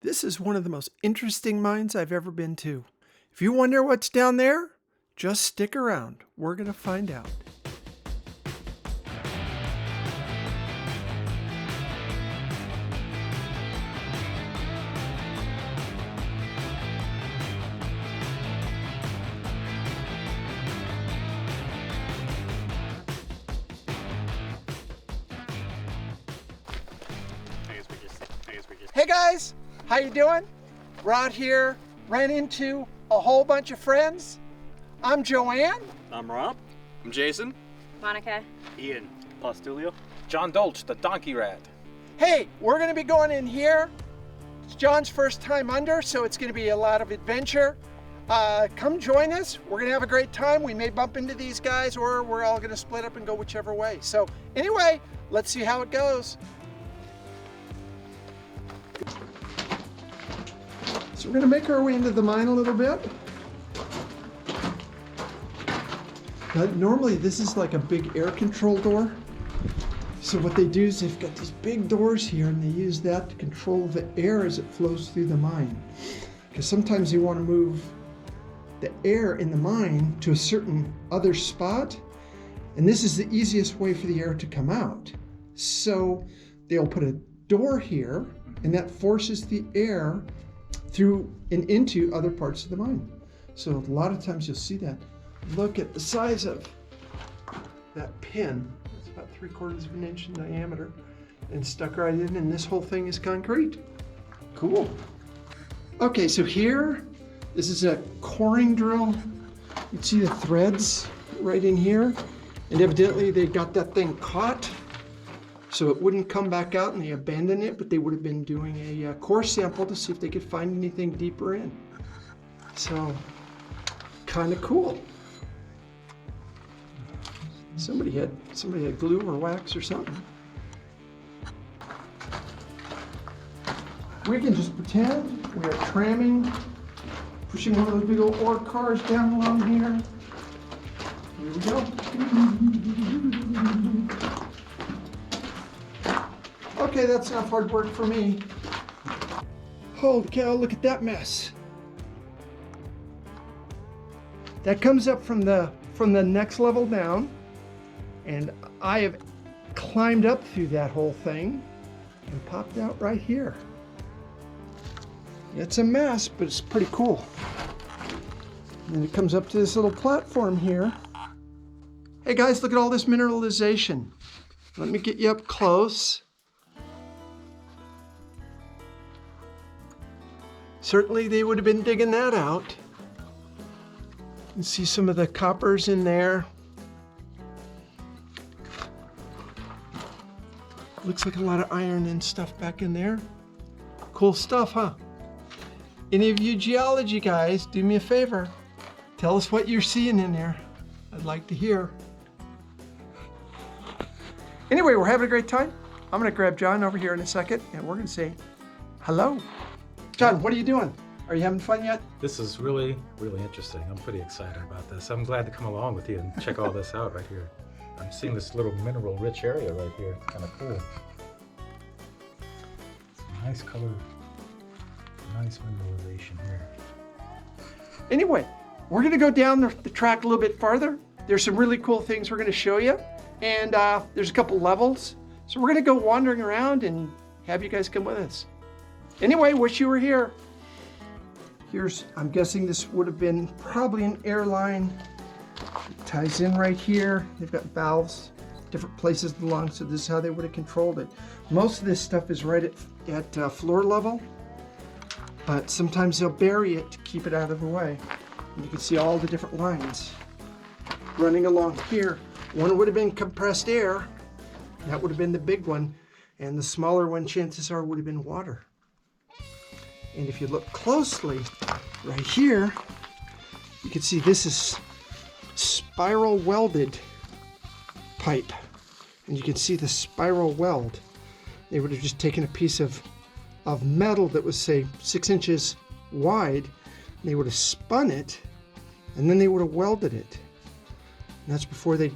This is one of the most interesting mines I've ever been to. If you wonder what's down there, just stick around. We're going to find out. Hey guys, how you doing? We're out here, ran into a whole bunch of friends. I'm Joanne. I'm Rob. I'm Jason. Monica. Ian. Postulio. John Dolch, the donkey rat. Hey, we're gonna be going in here. It's John's first time under, so it's gonna be a lot of adventure. Come join us. We're gonna have a great time. We may bump into these guys or we're all gonna split up and go whichever way. So anyway, let's see how it goes. So we're gonna make our way into the mine a little bit. Normally this is like a big air control door. So what they do is they've got these big doors here and they use that to control the air as it flows through the mine. Because sometimes you want to move the air in the mine to a certain other spot. And this is the easiest way for the air to come out. So they'll put a door here and that forces the air through and into other parts of the mine. So a lot of times you'll see that. Look at the size of that pin. It's about 3/4 of an inch in diameter and stuck right in, and this whole thing is concrete. Cool. Okay, so here, this is a coring drill. You can see the threads right in here, and evidently they got that thing caught so it wouldn't come back out, and they abandoned it, but they would have been doing a core sample to see if they could find anything deeper in. So, kind of cool. Somebody had glue or wax or something. We can just pretend we are tramming, pushing one of those big old ore cars down along here. Here we go. Okay, that's enough hard work for me. Holy cow, look at that mess. That comes up from the next level down, and I have climbed up through that whole thing and popped out right here. It's a mess, but it's pretty cool. And then it comes up to this little platform here. Hey guys, look at all this mineralization. Let me get you up close. Certainly they would have been digging that out. You can see some of the coppers in there. Looks like a lot of iron and stuff back in there. Cool stuff, huh? Any of you geology guys, do me a favor. Tell us what you're seeing in there. I'd like to hear. Anyway, we're having a great time. I'm gonna grab John over here in a second and we're gonna say hello. John, what are you doing? Are you having fun yet? This is really, really interesting. I'm pretty excited about this. I'm glad to come along with you and check all this out right here. I'm seeing this little mineral-rich area right here. It's kind of cool. Some nice color, nice mineralization here. Anyway, we're gonna go down the track a little bit farther. There's some really cool things we're gonna show you. And there's a couple levels. So we're gonna go wandering around and have you guys come with us. Anyway, wish you were here. I'm guessing this would have been probably an airline. It ties in right here. They've got valves, different places it belongs, so this is how they would have controlled it. Most of this stuff is right at floor level, but sometimes they'll bury it to keep it out of the way. And you can see all the different lines running along here. One would have been compressed air. That would have been the big one. And the smaller one, chances are, would have been water. And if you look closely, right here, you can see this is spiral welded pipe. And you can see the spiral weld. They would have just taken a piece of metal that was, say, 6 inches wide. And they would have spun it, and then they would have welded it. And that's before they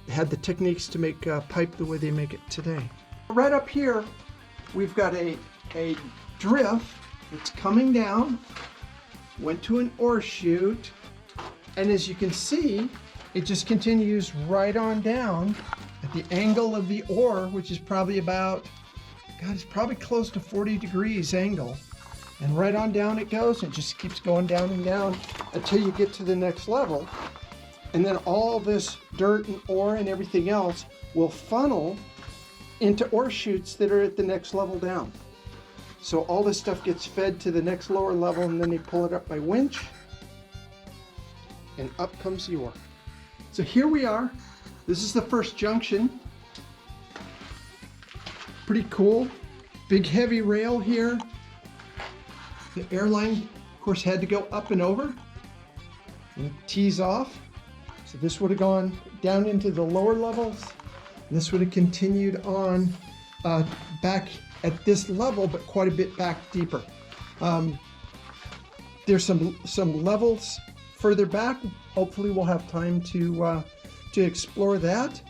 had the techniques to make pipe the way they make it today. Right up here, we've got a drift that's coming down, went to an ore chute, and as you can see, it just continues right on down at the angle of the ore, which is probably about, God, it's probably close to 40 degrees angle. And right on down it goes, and just keeps going down and down until you get to the next level. And then all this dirt and ore and everything else will funnel into ore chutes that are at the next level down. So all this stuff gets fed to the next lower level, and then they pull it up by winch, and up comes the ore. So here we are. This is the first junction. Pretty cool. Big heavy rail here. The airline, of course, had to go up and over and tease off. So this would have gone down into the lower levels. This would have continued on back at this level, but quite a bit back deeper. There's some levels further back. Hopefully we'll have time to explore that.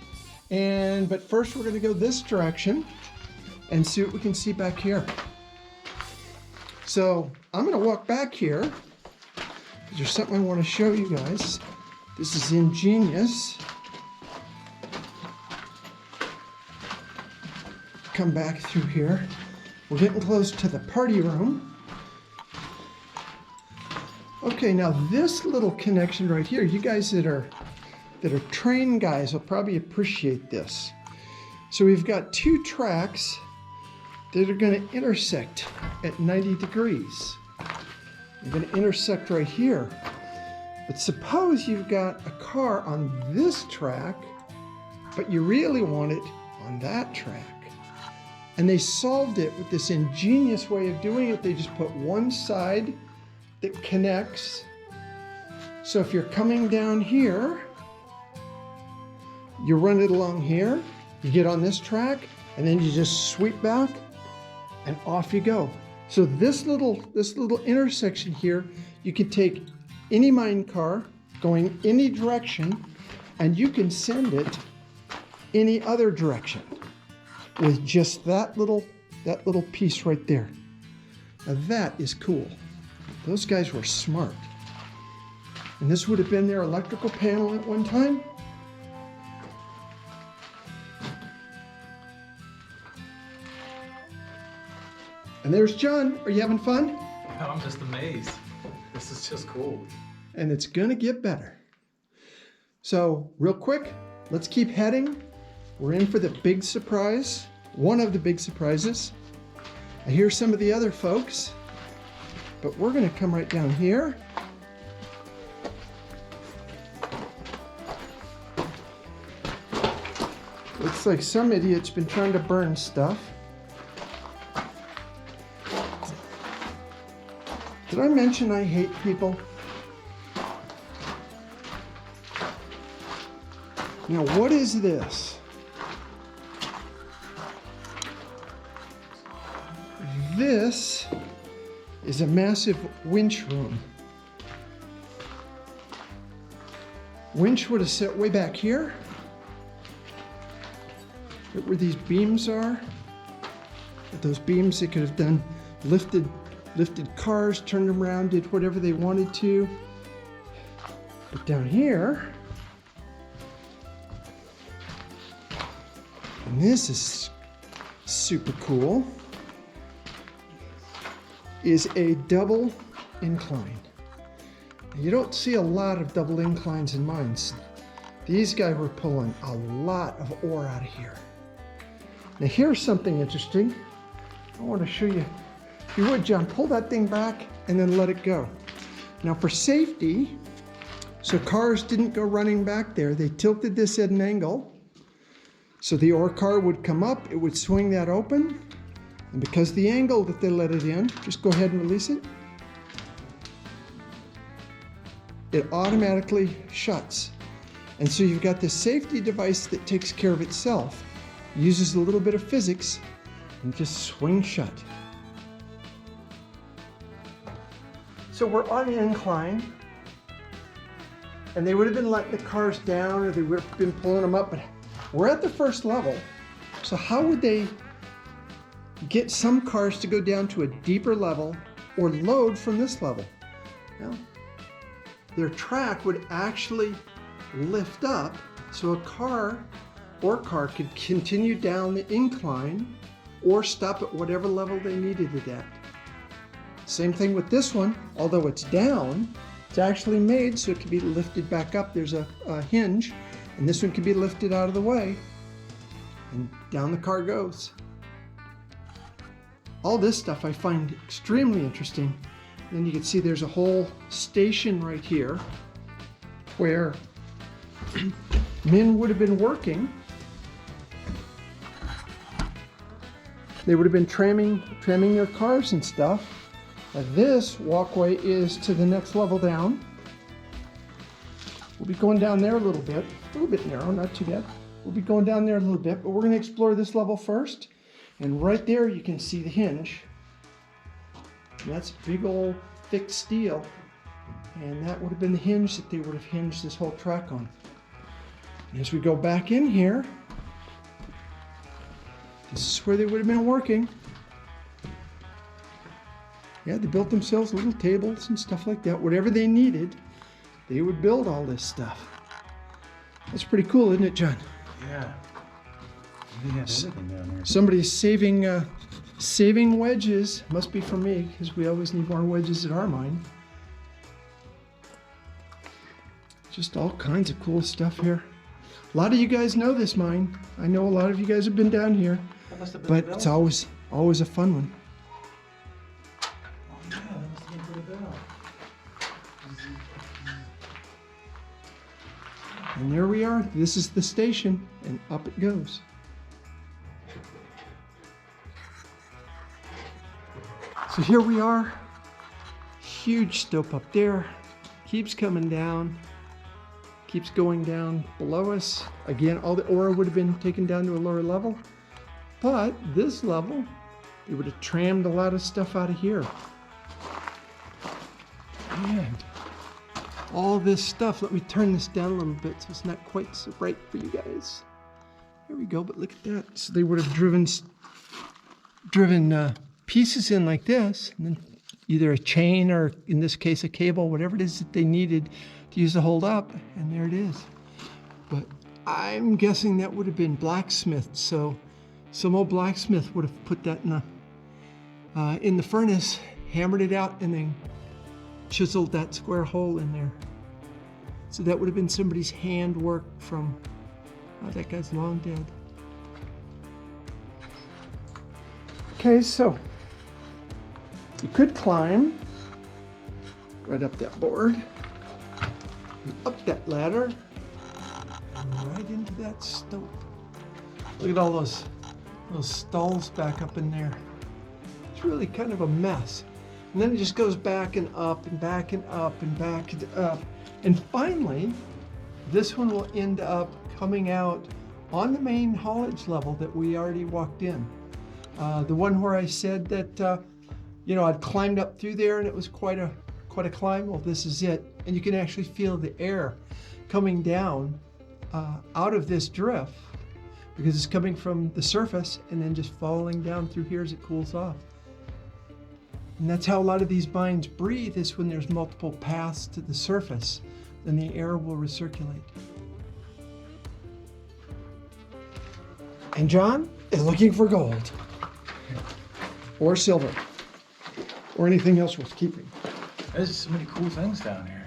But first we're going to go this direction and see what we can see back here. So I'm going to walk back here because there's something I want to show you guys. This is ingenious. Come back through here. We're getting close to the party room. Okay, now this little connection right here, you guys that are train guys will probably appreciate this. So we've got two tracks that are going to intersect at 90 degrees. They're going to intersect right here. But suppose you've got a car on this track, but you really want it on that track. And they solved it with this ingenious way of doing it. They just put one side that connects. So if you're coming down here, you run it along here, you get on this track, and then you just sweep back and off you go. So this little intersection here, you can take any mine car going any direction, and you can send it any other direction with just that little piece right there. Now that is cool. Those guys were smart. And this would have been their electrical panel at one time. And there's John. Are you having fun? I'm just amazed. This is just cool. And it's gonna get better. So real quick, let's keep heading. We're in for the big surprise, one of the big surprises. I hear some of the other folks, but we're gonna come right down here. Looks like some idiot's been trying to burn stuff. Did I mention I hate people? Now, what is this? This is a massive winch room. Winch would have set way back here. Right where these beams are. With those beams, they could have done lifted cars, turned them around, did whatever they wanted to. But down here, and this is super cool, is a double incline. You don't see a lot of double inclines in mines. These guys were pulling a lot of ore out of here. Now here's something interesting. I want to show you. If you would, John, pull that thing back and then let it go. Now for safety, so cars didn't go running back there, they tilted this at an angle. So the ore car would come up, it would swing that open. And because the angle that they let it in, just go ahead and release it. It automatically shuts. And so you've got this safety device that takes care of itself, uses a little bit of physics, and just swings shut. So we're on an incline, and they would have been letting the cars down, or they would have been pulling them up, but we're at the first level. So how would they get some cars to go down to a deeper level or load from this level. Now, their track would actually lift up so a car could continue down the incline or stop at whatever level they needed it at. Same thing with this one, although it's down, it's actually made so it can be lifted back up. There's a hinge, and this one can be lifted out of the way, and down the car goes. All this stuff I find extremely interesting. And then you can see there's a whole station right here where men would have been working. They would have been trimming their cars and stuff. This walkway is to the next level down. We'll be going down there a little bit narrow, not too bad. We'll be going down there a little bit, but we're going to explore this level first. And right there you can see the hinge. And that's big old thick steel. And that would have been the hinge that they would have hinged this whole track on. And as we go back in here, this is where they would have been working. Yeah, they built themselves little tables and stuff like that. Whatever they needed, they would build all this stuff. That's pretty cool, isn't it, John? Yeah. They have everything down there. Somebody's saving wedges. Must be for me, because we always need more wedges at our mine. Just all kinds of cool stuff here. A lot of you guys know this mine. I know a lot of you guys have been down here, but it's always a fun one. Oh, yeah, that must have been for the bell. And there we are. This is the station, and up it goes. So here we are. Huge stope up there. Keeps coming down. Keeps going down below us. Again, all the ore would have been taken down to a lower level. But this level, they would have trammed a lot of stuff out of here. And all this stuff, let me turn this down a little bit so it's not quite so bright for you guys. There we go, but look at that. So they would have driven pieces in like this, and then either a chain or, in this case, a cable, whatever it is that they needed to use to hold up, and there it is. But I'm guessing that would have been blacksmith, so some old blacksmith would have put that in the furnace, hammered it out, and then chiseled that square hole in there. So that would have been somebody's handwork from, that guy's long dead. Okay, so you could climb right up that board, up that ladder, and right into that stope. Look at all those stalls back up in there. It's really kind of a mess. And then it just goes back and up and back and up and back and up. And finally, this one will end up coming out on the main haulage level that we already walked in. The one where I said that, I'd climbed up through there and it was quite a climb. Well, this is it. And you can actually feel the air coming down out of this drift because it's coming from the surface and then just falling down through here as it cools off. And that's how a lot of these mines breathe, is when there's multiple paths to the surface, then the air will recirculate. And John is looking for gold, or silver, or anything else worth keeping. There's just so many cool things down here.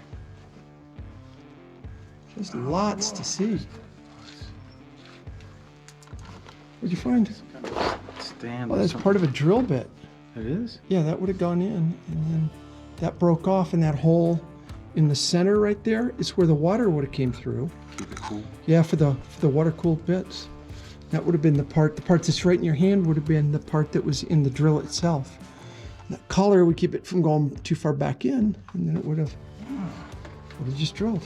Just lots to see. What'd you find? Stand. Oh, that's part of a drill bit. It is? Yeah, that would have gone in, and then that broke off, and that hole in the center right there is where the water would have came through. Keep it cool. Yeah, for the water-cooled bits. That would have been the part that's right in your hand would have been the part that was in the drill itself. And that collar would keep it from going too far back in, and then it would have just drilled.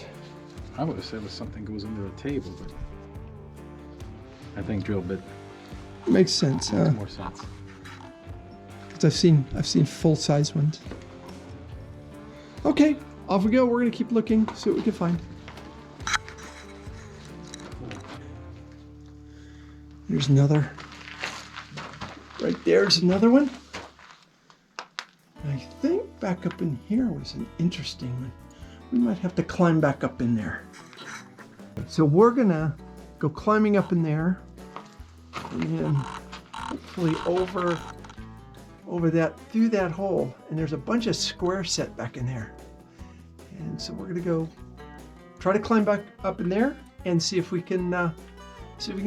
I would have said it was something goes under a table, but I think drill bit Makes sense. makes more sense. 'Cause I've seen full-size ones. Okay, off we go. We're gonna keep looking, see what we can find. There's another Right there's another one. I think back up in here was an interesting one. We might have to climb back up in there. So we're gonna go climbing up in there, and then hopefully over that, through that hole, and there's a bunch of square set back in there. And so we're gonna go try to climb back up in there and see if we can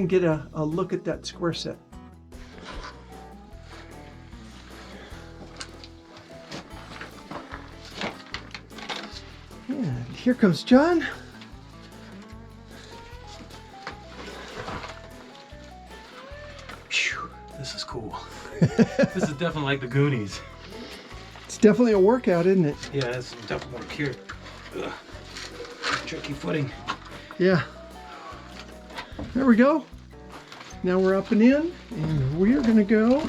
get a look at that square set. And here comes John. Phew, this is cool. This is definitely like the Goonies. It's definitely a workout, isn't it? Yeah, it's some tough work here. Ugh. Tricky footing. Yeah. There we go. Now we're up and in, and we're gonna go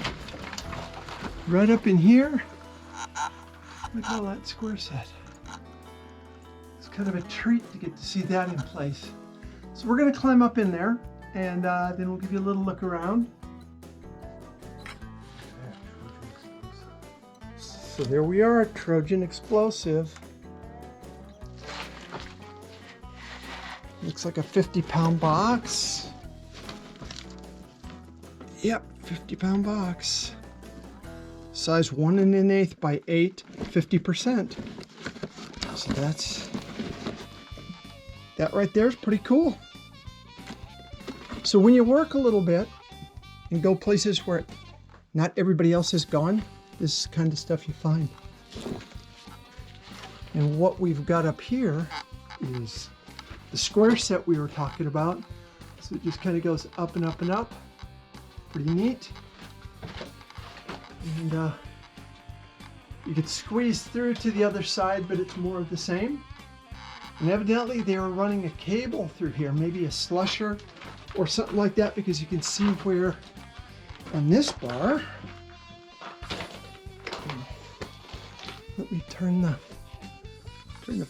right up in here. Look at all that square set. It's kind of a treat to get to see that in place. So we're gonna climb up in there, and then we'll give you a little look around. So there we are, Trojan explosive. Looks like a 50-pound box. Yep, 50-pound box. Size 1 1/8 by 8, 50%. So that right there is pretty cool. So when you work a little bit and go places where not everybody else has gone, this is the kind of stuff you find. And what we've got up here is the square set we were talking about. So it just kind of goes up and up and up. Pretty neat. And you could squeeze through to the other side, but it's more of the same. And evidently they were running a cable through here, maybe a slusher or something like that, because you can see where on this bar, let me turn the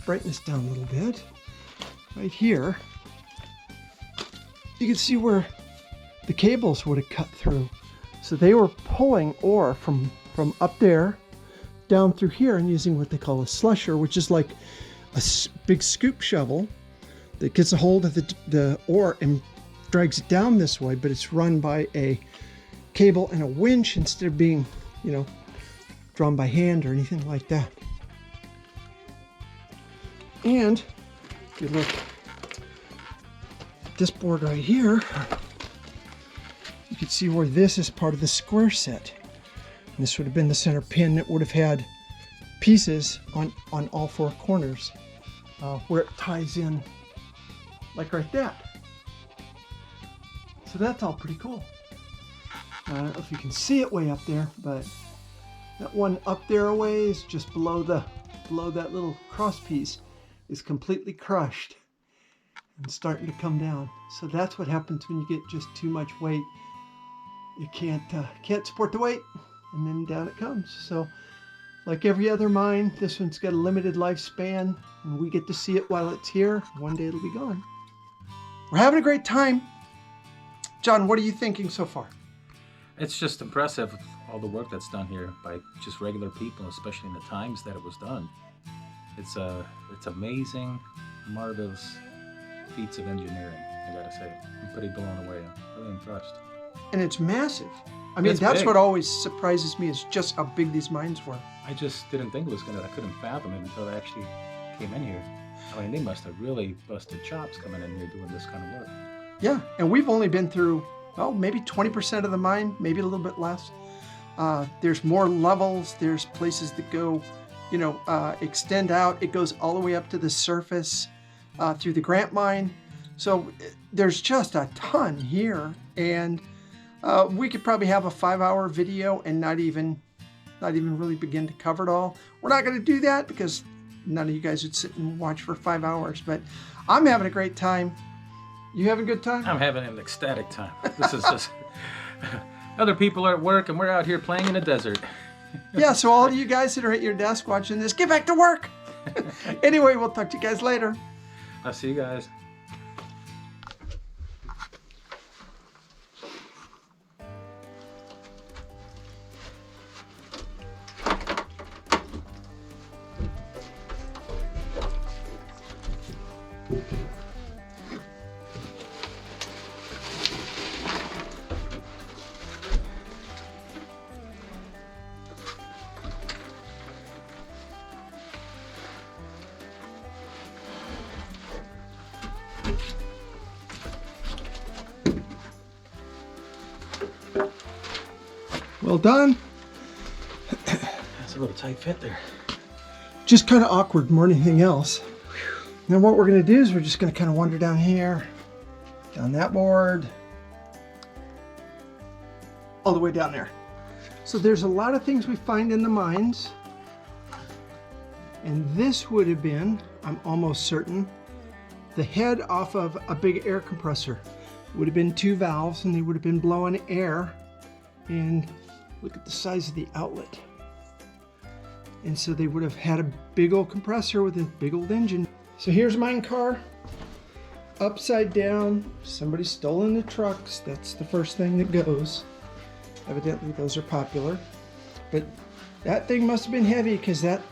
brightness down a little bit. Right here, you can see where the cables would have cut through. So they were pulling ore from up there down through here and using what they call a slusher, which is like a big scoop shovel that gets a hold of the ore and drags it down this way, but it's run by a cable and a winch instead of being, drawn by hand or anything like that. And if you look at this board right here, you can see where this is part of the square set. And this would have been the center pin that would have had pieces on all four corners where it ties in like right that. So that's all pretty cool. I don't know if you can see it way up there, but that one up there a ways, just below that little cross piece, is completely crushed and starting to come down. So that's what happens when you get just too much weight. You can't support the weight, and then down it comes. So like every other mine, this one's got a limited lifespan, and we get to see it while it's here. One day it'll be gone. We're having a great time. John, what are you thinking so far? It's just impressive, all the work that's done here by just regular people, especially in the times that it was done. It's amazing, marvelous feats of engineering, I gotta say. I'm pretty blown away. I'm really impressed. And it's massive. I mean, It's that's big. what always surprises me, is just how big these mines were. I just didn't think it was I couldn't fathom it until I actually came in here. I mean, they must have really busted chops coming in here doing this kind of work. Yeah, and we've only been through, maybe 20% of the mine, maybe a little bit less. There's more levels. There's places that go, extend out. It goes all the way up to the surface through the Grant mine. So there's just a ton here, and we could probably have a 5-hour video and not even really begin to cover it all. We're not going to do that because none of you guys would sit and watch for 5 hours. But I'm having a great time. You having a good time? I'm having an ecstatic time. This is just other people are at work and we're out here playing in the desert. Yeah, so all of you guys that are at your desk watching this, get back to work. Anyway, we'll talk to you guys later. I'll see you guys. Well done. That's a little tight fit there. Just kind of awkward more than anything else. Now what we're going to do is we're just going to kind of wander down here, down that board, all the way down there. So there's a lot of things we find in the mines. And this would have been, I'm almost certain, the head off of a big air compressor. It would have been 2 valves and they would have been blowing air. And look at the size of the outlet. And so they would have had a big old compressor with a big old engine. So here's mine car, upside down. Somebody's stolen the trucks. That's the first thing that goes. Evidently those are popular. But that thing must have been heavy because that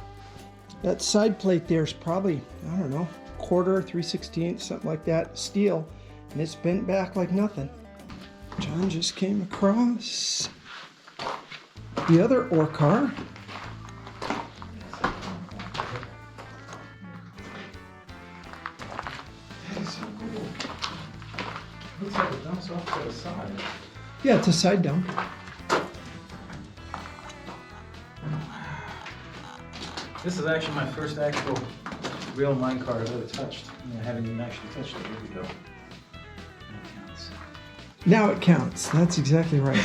side plate there is probably, I don't know, 1/4, 3/16, something like that, steel. And it's bent back like nothing. John just came across the other ore car. Looks like it dumps off to the side. Yeah, it's a side dump. This is actually my first actual real minecart I've ever touched. I haven't even actually touched it. Here we go. That counts. Now it counts. That's exactly right.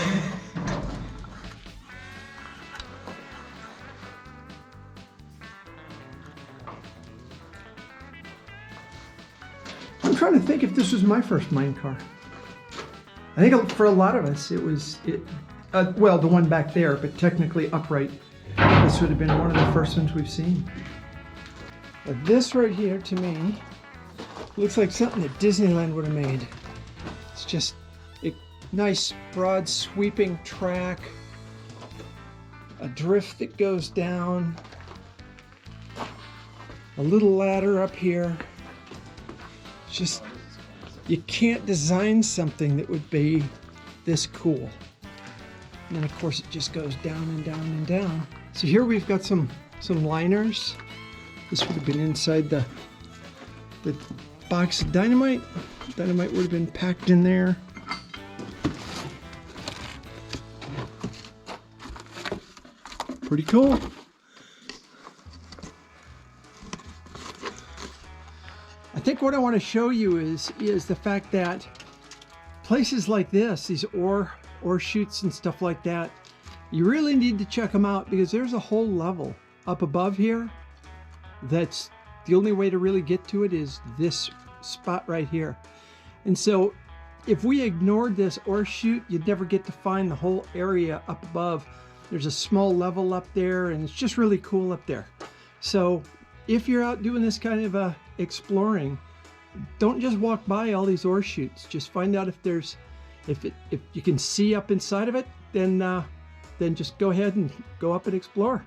I'm trying to think if this was my first mine car. I think for a lot of us it was, well, the one back there, but technically upright. This would have been one of the first ones we've seen. But this right here to me looks like something that Disneyland would have made. It's just a nice broad sweeping track, a drift that goes down, a little ladder up here. It's just, you can't design something that would be this cool. And then of course it just goes down and down and down. So here we've got some liners. This would have been inside the box of dynamite. Dynamite would have been packed in there. Pretty cool. I think what I want to show you is the fact that places like this, these ore chutes and stuff like that, you really need to check them out because there's a whole level up above here. That's the only way to really get to it is this spot right here. And so if we ignored this ore chute, you'd never get to find the whole area up above. There's a small level up there and it's just really cool up there. So if you're out doing this kind of exploring, don't just walk by all these ore chutes. Just find out if there's, if you can see up inside of it, then just go ahead and go up and explore.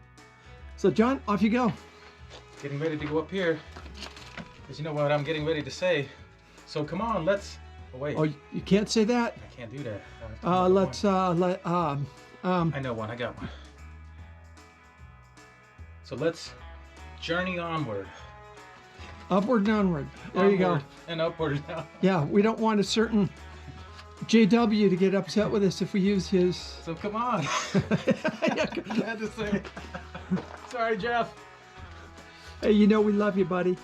So John, off you go. Getting ready to go up here, because you know what I'm getting ready to say. So come on, let's. Oh wait. Oh, you can't say that. I can't do that. I know one. I got one. So let's journey onward. Upward and onward. There you go. And upward now. Yeah, we don't want a certain JW to get upset with us if we use his. So come on. Yeah. I had to say. Sorry, Jeff. Hey, you know we love you, buddy.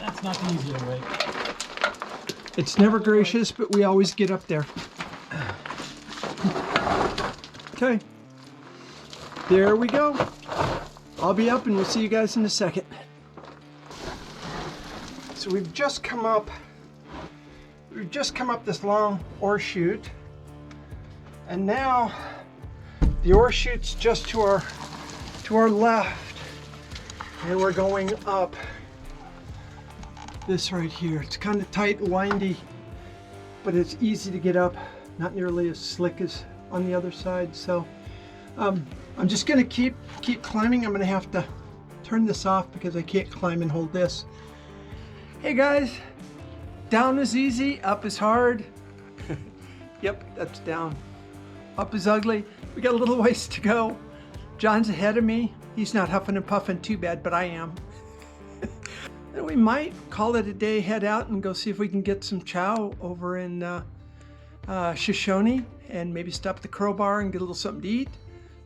That's not the easier way. It's never gracious, but we always get up there. Okay. There we go. I'll be up and we'll see you guys in a second. So we've just come up this long ore chute, and now the ore chute's just to our left, and we're going up this right here. It's kind of tight, windy, but it's easy to get up, not nearly as slick as on the other side. So I'm just gonna keep climbing. I'm gonna have to turn this off because I can't climb and hold this. Hey guys, down is easy, up is hard. Yep, that's down. Up is ugly. We got a little ways to go. John's ahead of me. He's not huffing and puffing too bad, but I am. And we might call it a day, head out and go see if we can get some chow over in Shoshone, and maybe stop at the Crowbar and get a little something to eat.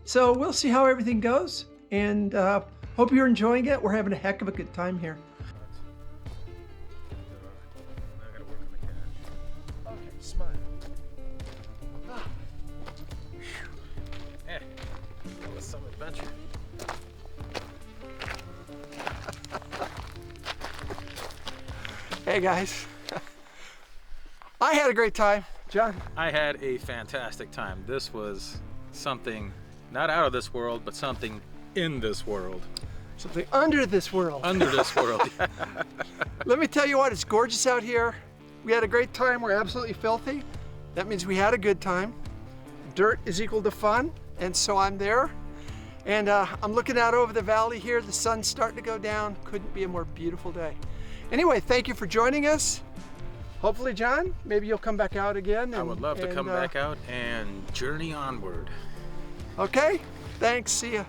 So we'll see how everything goes, and hope you're enjoying it. We're having a heck of a good time here. Okay, smile. Yeah, that was some adventure. Hey guys, I had a great time. John? I had a fantastic time. This was something not out of this world, but something in this world. Something under this world. Under this world. Let me tell you what, it's gorgeous out here. We had a great time. We're absolutely filthy. That means we had a good time. Dirt is equal to fun, and so I'm there. And I'm looking out over the valley here. The sun's starting to go down. Couldn't be a more beautiful day. Anyway, thank you for joining us. Hopefully, John, maybe you'll come back out again. I would love to come back out and journey onward. Okay, thanks, see ya.